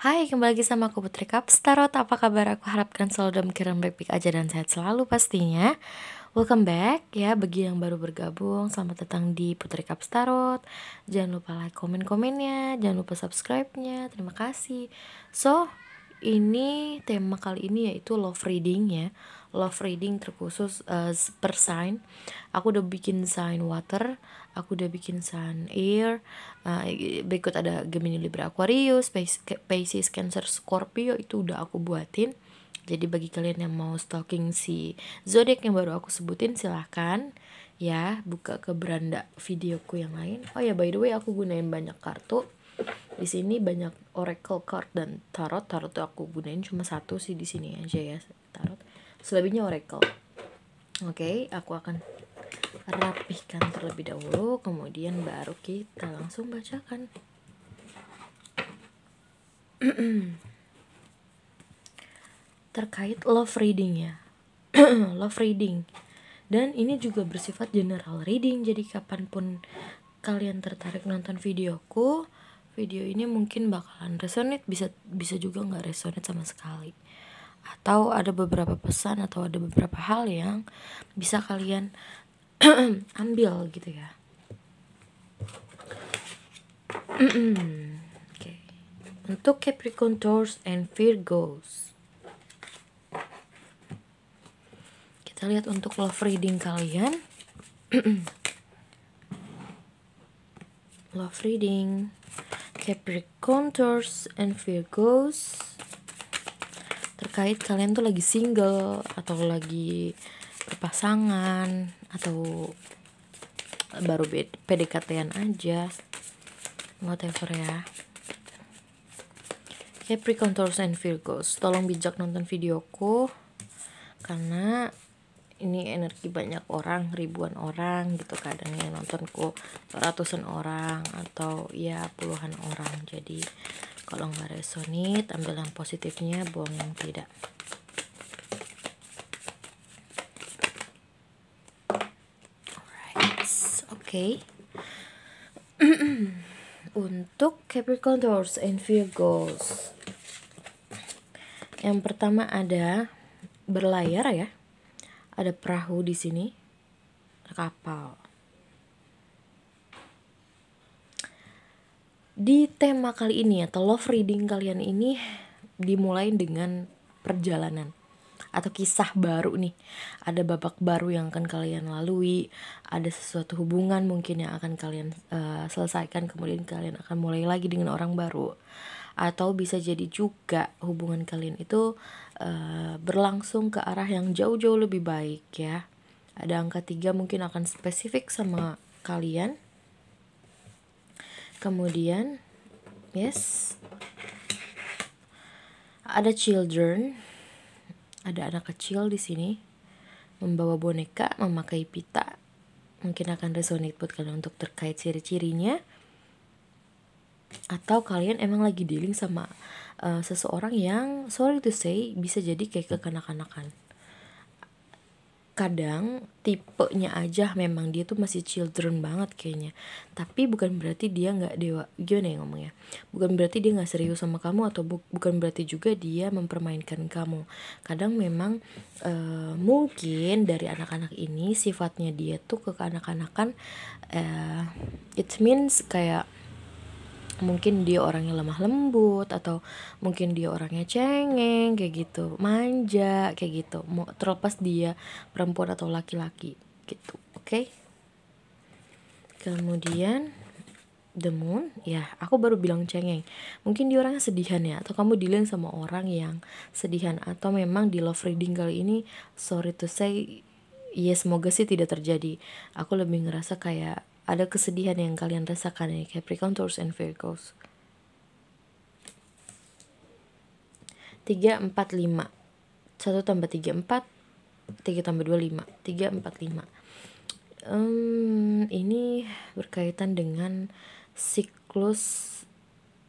Hai, kembali lagi sama aku Putri Kaps Tarot. Apa kabar? Aku harapkan selalu dalam keadaan baik-baik aja dan sehat selalu pastinya. Welcome back ya, bagi yang baru bergabung, selamat datang di Putri Kaps Tarot. Jangan lupa like komen-komennya, jangan lupa subscribe-nya. Terima kasih. So, ini tema kali ini yaitu love reading ya. Love reading terkhusus per sign. Aku udah bikin sign water, aku udah bikin sign air, berikut ada Gemini, Libra, Aquarius, Pisces, Cancer, Scorpio, itu udah aku buatin. Jadi bagi kalian yang mau stalking si zodiak yang baru aku sebutin, silahkan ya buka ke beranda videoku yang lain. Oh ya, by the way, aku gunain banyak kartu. Di sini banyak oracle card dan tarot. Tarot tuh aku gunain cuma satu sih di sini aja ya, tarot. Selebihnya oracle. Oke, aku akan rapihkan terlebih dahulu, kemudian baru kita langsung bacakan. Terkait love reading ya. Love reading. Dan ini juga bersifat general reading. Jadi kapanpun kalian tertarik nonton videoku, video ini mungkin bakalan resonate, bisa juga nggak resonate sama sekali. Atau ada beberapa pesan atau ada beberapa hal yang bisa kalian ambil gitu ya. Okay. Untuk Capricorn, Taurus, and Virgos, kita lihat untuk love reading kalian. Love reading Capricorn, Taurus, and Virgos, terkait kalian tuh lagi single atau lagi berpasangan atau baru PDKT-an aja, whatever ya. Capricorn, Taurus, and Virgos, tolong bijak nonton videoku karena ini energi banyak orang, ribuan orang gitu, kadang yang nontonku ratusan orang atau ya puluhan orang. Jadi kalau nggak resonate, ambil yang positifnya, buang yang tidak. Alright, okay. Untuk Capricorn, Taurus, and Virgos, yang pertama ada berlayar ya. Ada perahu di sini, kapal. Di tema kali ini atau love reading kalian ini dimulai dengan perjalanan atau kisah baru nih. Ada babak baru yang akan kalian lalui, ada sesuatu hubungan mungkin yang akan kalian selesaikan, kemudian kalian akan mulai lagi dengan orang baru. Atau bisa jadi juga hubungan kalian itu berlangsung ke arah yang jauh-jauh lebih baik ya. Ada angka 3 mungkin akan spesifik sama kalian. Kemudian yes, ada children, ada anak kecil di sini membawa boneka, memakai pita. Mungkin akan resonate buat kalian untuk terkait ciri-cirinya. Atau kalian emang lagi dealing sama seseorang yang sorry to say bisa jadi kayak kekanak-kanakan. Kadang tipenya aja memang dia tuh masih children banget kayaknya, tapi bukan berarti dia nggak dewa, gimana ya ngomongnya, bukan berarti dia nggak serius sama kamu, atau bukan berarti juga dia mempermainkan kamu. Kadang memang mungkin dari anak-anak ini sifatnya dia tuh kekanak-kanakan, it means kayak mungkin dia orangnya lemah lembut, atau mungkin dia orangnya cengeng kayak gitu, manja kayak gitu, mau terlepas dia perempuan atau laki-laki gitu. Oke. Kemudian the moon, ya aku baru bilang cengeng, mungkin dia orangnya sedihan ya, atau kamu dealing sama orang yang sedihan, atau memang di love reading kali ini sorry to say ya semoga sih tidak terjadi. Aku lebih ngerasa kayak ada kesedihan yang kalian rasakan nih, Capricorn, Taurus, and Virgos. 3, 4, 5. 1 tambah 3, 4. 3 tambah 2, 5. 3, 4, 5. Ini berkaitan dengan siklus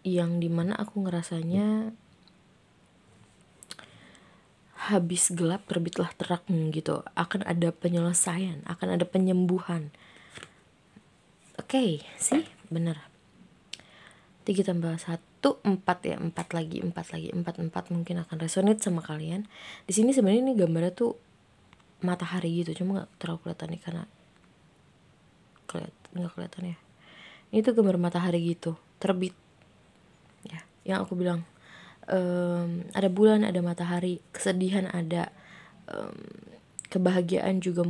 yang dimana aku ngerasanya habis gelap terbitlah terang gitu. Akan ada penyelesaian, akan ada penyembuhan. Oke, sih bener. 3 tambah 1 itu 4 ya, 4 lagi, 4 mungkin akan resonate sama kalian. Di sini sebenarnya ini gambarnya tuh matahari gitu, cuma nggak terlalu kelihatan nih karena nggak kelihatan ya. Ini tuh gambar matahari gitu, terbit ya, yang aku bilang ada bulan, ada matahari, kesedihan ada, kebahagiaan juga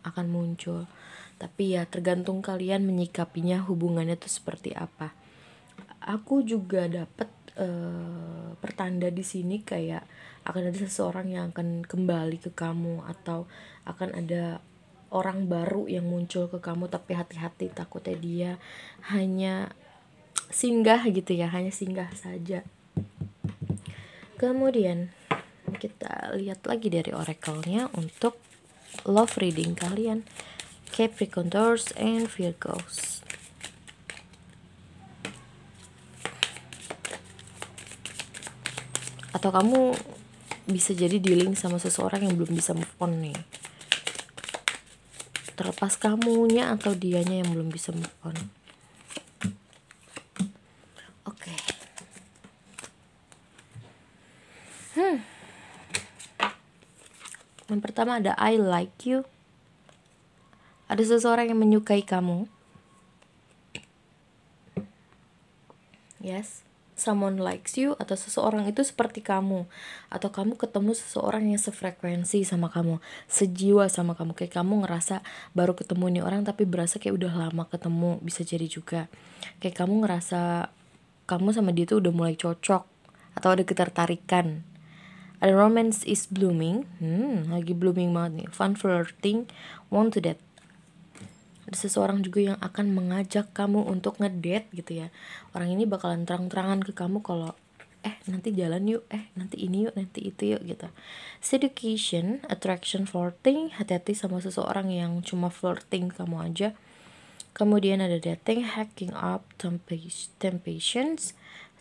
akan muncul. Tapi ya tergantung kalian menyikapinya, hubungannya tuh seperti apa. Aku juga dapet pertanda di sini kayak akan ada seseorang yang akan kembali ke kamu, atau akan ada orang baru yang muncul ke kamu, tapi hati-hati, takutnya dia hanya singgah gitu ya, hanya singgah saja. Kemudian kita lihat lagi dari oracle-nya untuk love reading kalian, Capricorn, Taurus, and Virgos. Atau kamu bisa jadi dealing sama seseorang yang belum bisa move on nih, terlepas kamunya atau dianya yang belum bisa move on. Oke. Yang pertama ada I like you. Ada seseorang yang menyukai kamu. Yes, someone likes you, atau seseorang itu seperti kamu, atau kamu ketemu seseorang yang sefrekuensi sama kamu, sejiwa sama kamu, kayak kamu ngerasa baru ketemu nih orang tapi berasa kayak udah lama ketemu. Bisa jadi juga kayak kamu ngerasa kamu sama dia tuh udah mulai cocok atau ada ketertarikan. Ada romance is blooming, lagi blooming banget nih, fun flirting, want to date. Ada seseorang juga yang akan mengajak kamu untuk ngedate gitu ya. Orang ini bakalan terang-terangan ke kamu kalau nanti jalan yuk, nanti ini yuk, nanti itu yuk gitu. Seduction, attraction, flirting, hati-hati sama seseorang yang cuma flirting kamu aja. Kemudian ada dating, hacking up, temptations,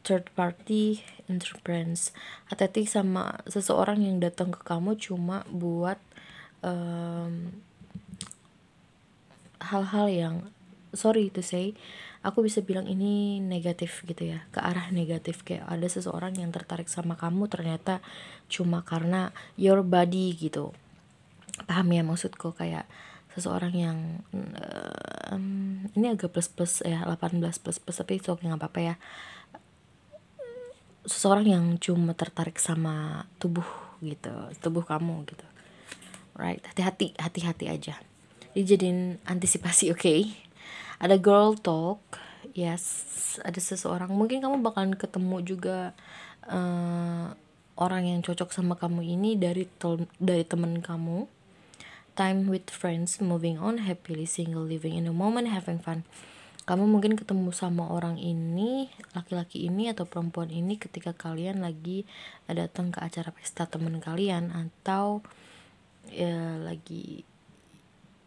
third party interference. Hati-hati sama seseorang yang datang ke kamu cuma buat hal-hal yang, sorry to say, aku bisa bilang ini negatif gitu ya, ke arah negatif. Kayak ada seseorang yang tertarik sama kamu ternyata cuma karena your body gitu. Paham ya maksudku? Kayak seseorang yang ini agak plus ya, 18 plus tapi itu oke, nggak apa-apa ya. Seseorang yang cuma tertarik sama tubuh gitu, tubuh kamu gitu, right? Hati-hati aja, dijadiin antisipasi. Okay? Ada girl talk, yes, ada seseorang, mungkin kamu bakalan ketemu juga orang yang cocok sama kamu ini dari teman kamu. Time with friends, moving on, happily single, living in the moment, having fun. Kamu mungkin ketemu sama orang ini, laki-laki ini atau perempuan ini ketika kalian lagi datang ke acara pesta teman kalian, atau ya lagi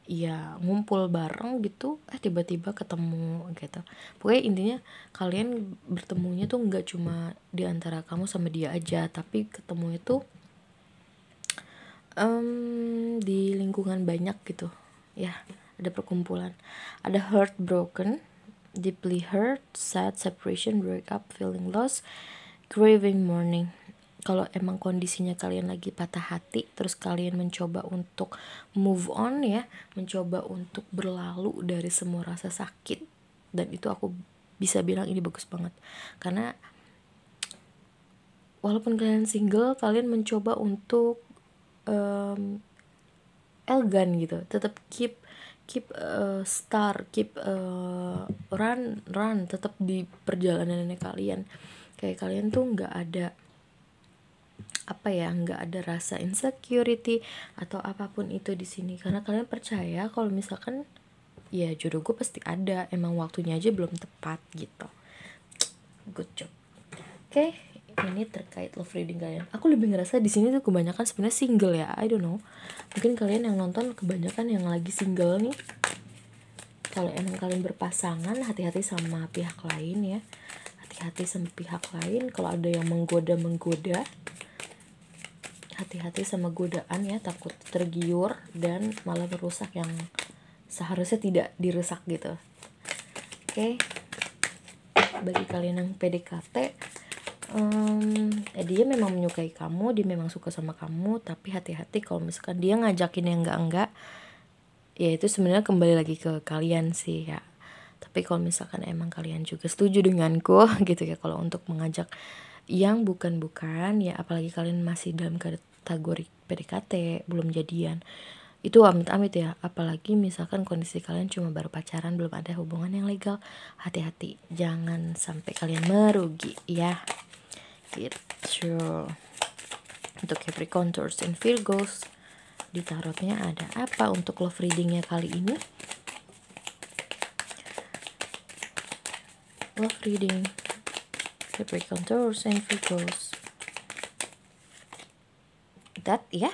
ya ngumpul bareng gitu, tiba-tiba ketemu gitu. Pokoknya intinya kalian bertemunya tuh nggak cuma di antara kamu sama dia aja, tapi ketemu itu di lingkungan banyak gitu ya. Ada perkumpulan. Ada heartbroken, deeply hurt, sad, separation, breakup, feeling lost, grieving, mourning. Kalau emang kondisinya kalian lagi patah hati, terus kalian mencoba untuk move on ya, mencoba untuk berlalu dari semua rasa sakit, dan itu aku bisa bilang ini bagus banget. Karena walaupun kalian single, kalian mencoba untuk elegan gitu, tetap keep start, run tetap di perjalanannya kalian. Kayak kalian tuh nggak ada rasa insecurity atau apapun itu di sini, karena kalian percaya kalau misalkan ya jodoh gue pasti ada, emang waktunya aja belum tepat gitu. Good job. Oke, ini terkait love reading kalian. Aku lebih ngerasa di sini tuh kebanyakan sebenarnya single ya. I don't know. Mungkin kalian yang nonton kebanyakan yang lagi single nih. Kalau emang kalian berpasangan, hati-hati sama pihak lain ya. Hati-hati sama pihak lain. Kalau ada yang menggoda, hati-hati sama godaan ya. Takut tergiur dan malah merusak yang seharusnya tidak dirusak gitu. Oke. bagi kalian yang PDKT, dia memang menyukai kamu, dia memang suka sama kamu, tapi hati-hati kalau misalkan dia ngajakin yang enggak, ya itu sebenarnya kembali lagi ke kalian sih ya. Tapi kalau misalkan emang kalian juga setuju denganku gitu ya, kalau untuk mengajak yang bukan-bukan ya, apalagi kalian masih dalam kategori PDKT, belum jadian, itu amit-amit ya. Apalagi misalkan kondisi kalian cuma baru pacaran, belum ada hubungan yang legal, hati-hati, jangan sampai kalian merugi ya gitu. Untuk Capricorn, Taurus, and Virgos, di tarotnya ada apa untuk love readingnya kali ini? Love reading Capricorn, Taurus, and Virgos. That ya,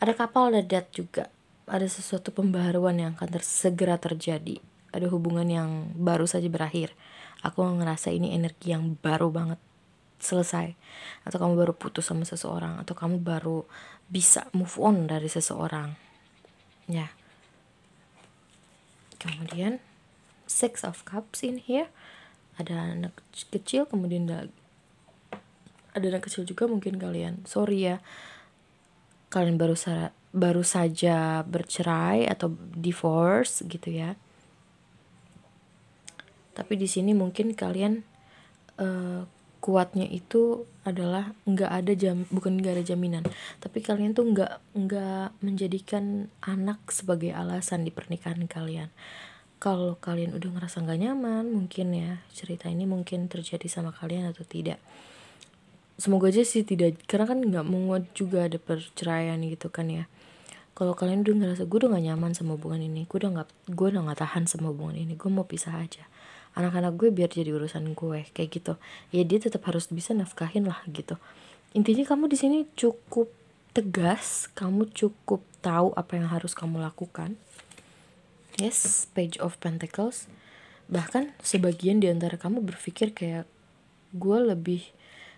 ada kapal, ada that juga. Ada sesuatu pembaharuan yang akan segera terjadi. Ada hubungan yang baru saja berakhir. Aku ngerasa ini energi yang baru banget selesai, atau kamu baru putus sama seseorang, atau kamu baru bisa move on dari seseorang ya. Kemudian Six of Cups in here, ada anak kecil, kemudian ada anak kecil juga. Mungkin kalian, sorry ya, kalian baru saja bercerai atau divorce gitu ya. Tapi di sini mungkin kalian kuatnya itu adalah bukan nggak ada jaminan, tapi kalian tuh nggak menjadikan anak sebagai alasan di pernikahan kalian. Kalau kalian udah ngerasa nggak nyaman, mungkin ya cerita ini mungkin terjadi sama kalian atau tidak. Semoga aja sih tidak, karena kan nggak menguat juga ada perceraian gitu kan ya. Kalau kalian udah ngerasa gue udah gak nyaman sama hubungan ini, gue udah gak tahan sama hubungan ini, gue mau pisah aja, anak-anak gue biar jadi urusan gue, kayak gitu ya, dia tetap harus bisa nafkahin lah gitu. Intinya kamu di sini cukup tegas, kamu cukup tahu apa yang harus kamu lakukan. Yes, Page of Pentacles. Bahkan sebagian di antara kamu berpikir kayak, gue lebih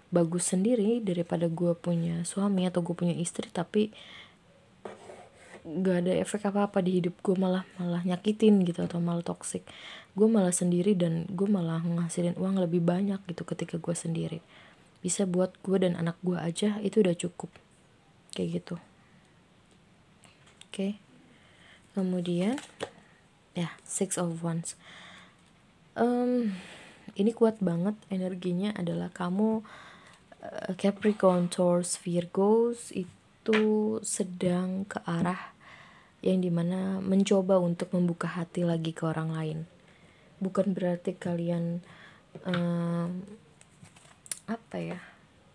bagus sendiri daripada gue punya suami atau gue punya istri tapi gak ada efek apa-apa di hidup gue, malah nyakitin gitu, atau malah toxic. Gue malah sendiri dan gue malah ngasilin uang lebih banyak gitu ketika gue sendiri. Bisa buat gue dan anak gue aja, itu udah cukup. Kayak gitu. Oke. Kemudian ya, Six of Wands. Ini kuat banget energinya, adalah kamu Capricorn, Taurus, Virgos itu sedang ke arah yang dimana mencoba untuk membuka hati lagi ke orang lain. Bukan berarti kalian apa ya,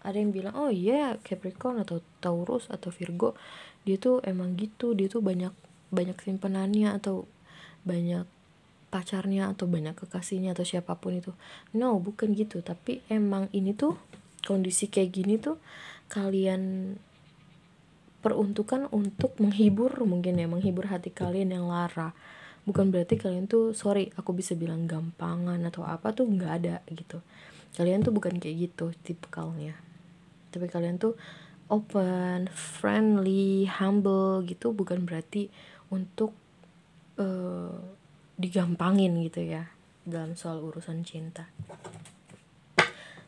ada yang bilang oh iya Capricorn atau Taurus atau Virgo dia tuh emang gitu, dia tuh banyak simpenannya atau banyak pacarnya atau banyak kekasihnya atau siapapun itu. No, bukan gitu, tapi emang ini tuh kondisi kayak gini tuh kalian peruntukan untuk menghibur, mungkin ya, menghibur hati kalian yang lara. Bukan berarti kalian tuh, sorry aku bisa bilang gampangan atau apa, tuh nggak ada gitu. Kalian tuh bukan kayak gitu tipikalnya, tapi kalian tuh open, friendly, humble gitu. Bukan berarti untuk digampangin gitu ya dalam soal urusan cinta.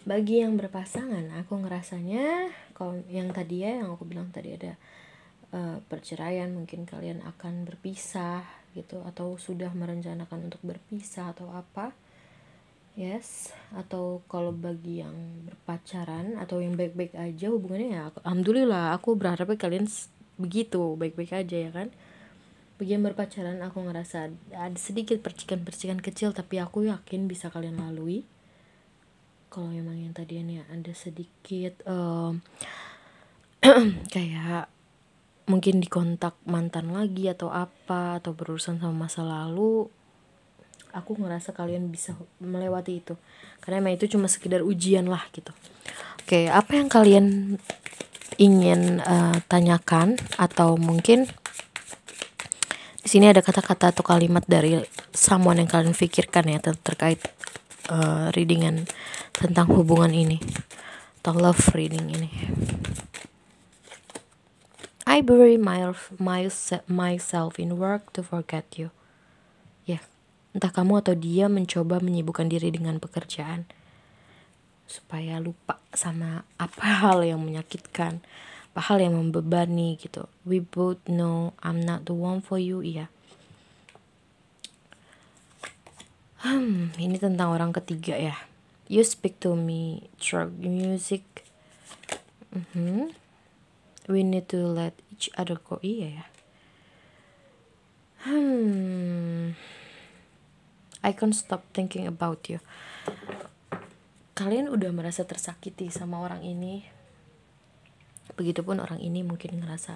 Bagi yang berpasangan, aku ngerasanya kalau yang tadi ya, yang aku bilang tadi ada perceraian, mungkin kalian akan berpisah gitu, atau sudah merencanakan untuk berpisah atau apa. Yes, atau kalau bagi yang berpacaran atau yang baik-baik aja hubungannya ya, alhamdulillah, aku berharapnya kalian begitu, baik-baik aja ya kan. Bagi yang berpacaran, aku ngerasa ada sedikit percikan-percikan kecil, tapi aku yakin bisa kalian lalui. Kalau emang yang tadinya ada sedikit kayak mungkin dikontak mantan lagi atau apa, atau berurusan sama masa lalu, aku ngerasa kalian bisa melewati itu, karena emang itu cuma sekedar ujian lah gitu. Oke, apa yang kalian ingin tanyakan, atau mungkin di sini ada kata-kata atau kalimat dari someone yang kalian pikirkan ya terkait readingan tentang hubungan ini atau love reading ini. I bury myself in work to forget you. Ya, Entah kamu atau dia mencoba menyibukkan diri dengan pekerjaan supaya lupa sama apa hal yang menyakitkan, apa hal yang membebani gitu. We both know I'm not the one for you, iya. Ini tentang orang ketiga ya. You speak to me through music. We need to let each other go, iya ya. I can't stop thinking about you. Kalian udah merasa tersakiti sama orang ini. Begitupun orang ini mungkin ngerasa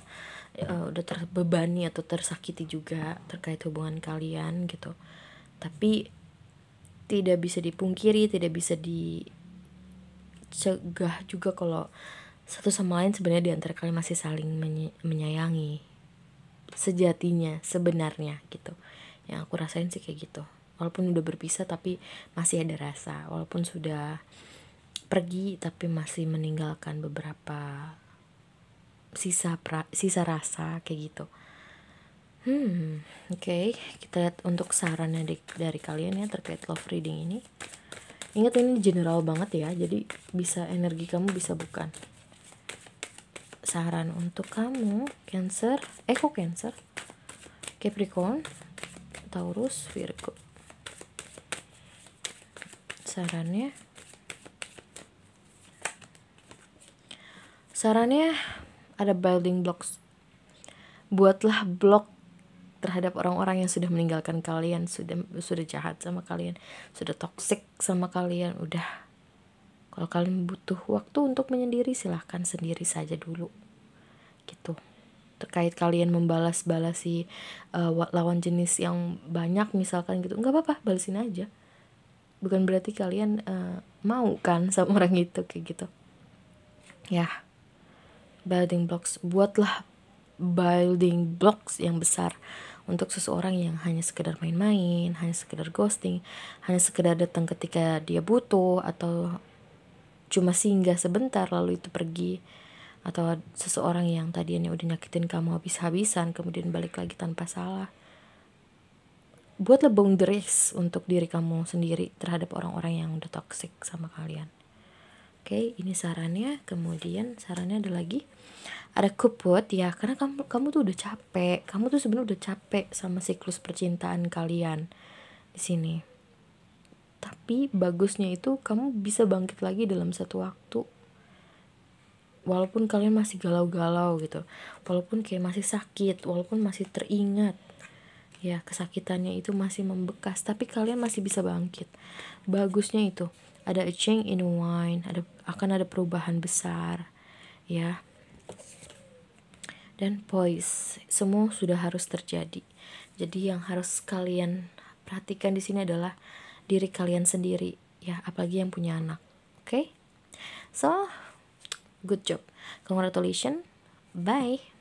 udah terbebani atau tersakiti juga terkait hubungan kalian gitu. Tapi tidak bisa dipungkiri, tidak bisa dicegah juga kalau satu sama lain sebenarnya di antara kalian masih saling menyayangi sejatinya, sebenarnya gitu. Yang aku rasain sih kayak gitu. Walaupun udah berpisah tapi masih ada rasa. Walaupun sudah pergi tapi masih meninggalkan beberapa sisa rasa kayak gitu. Oke. Kita lihat untuk sarannya dari kalian ya terkait love reading ini. Ingat ini general banget ya, jadi bisa energi kamu bisa bukan. Saran untuk kamu Cancer, kok Cancer, Capricorn, Taurus, Virgo. Sarannya ada building blocks. Buatlah blok terhadap orang-orang yang sudah meninggalkan kalian, sudah jahat sama kalian, sudah toxic sama kalian. Udah, kalau kalian butuh waktu untuk menyendiri, silahkan sendiri saja dulu gitu. Terkait kalian membalas-balasi lawan jenis yang banyak misalkan gitu, nggak apa-apa, balesin aja. Bukan berarti kalian mau kan sama orang itu kayak gitu ya. Building blocks, buatlah building blocks yang besar untuk seseorang yang hanya sekedar main-main, hanya sekedar ghosting, hanya sekedar datang ketika dia butuh, atau cuma singgah sebentar lalu itu pergi, atau seseorang yang tadinya udah nyakitin kamu habis-habisan kemudian balik lagi tanpa salah. Buatlah boundaries untuk diri kamu sendiri terhadap orang-orang yang udah toxic sama kalian. Oke, ini sarannya. Kemudian sarannya ada lagi, ada kuput ya, karena kamu tuh udah capek. Kamu tuh sebenarnya udah capek sama siklus percintaan kalian di sini. Tapi bagusnya itu kamu bisa bangkit lagi dalam satu waktu. Walaupun kalian masih galau-galau gitu, walaupun kayak masih sakit, walaupun masih teringat ya kesakitannya itu masih membekas, tapi kalian masih bisa bangkit. Bagusnya itu ada a change in the wind, akan ada perubahan besar ya. Dan poise, semua sudah harus terjadi. Jadi yang harus kalian perhatikan di sini adalah diri kalian sendiri ya, apalagi yang punya anak. Oke? So, good job. Congratulations. Bye.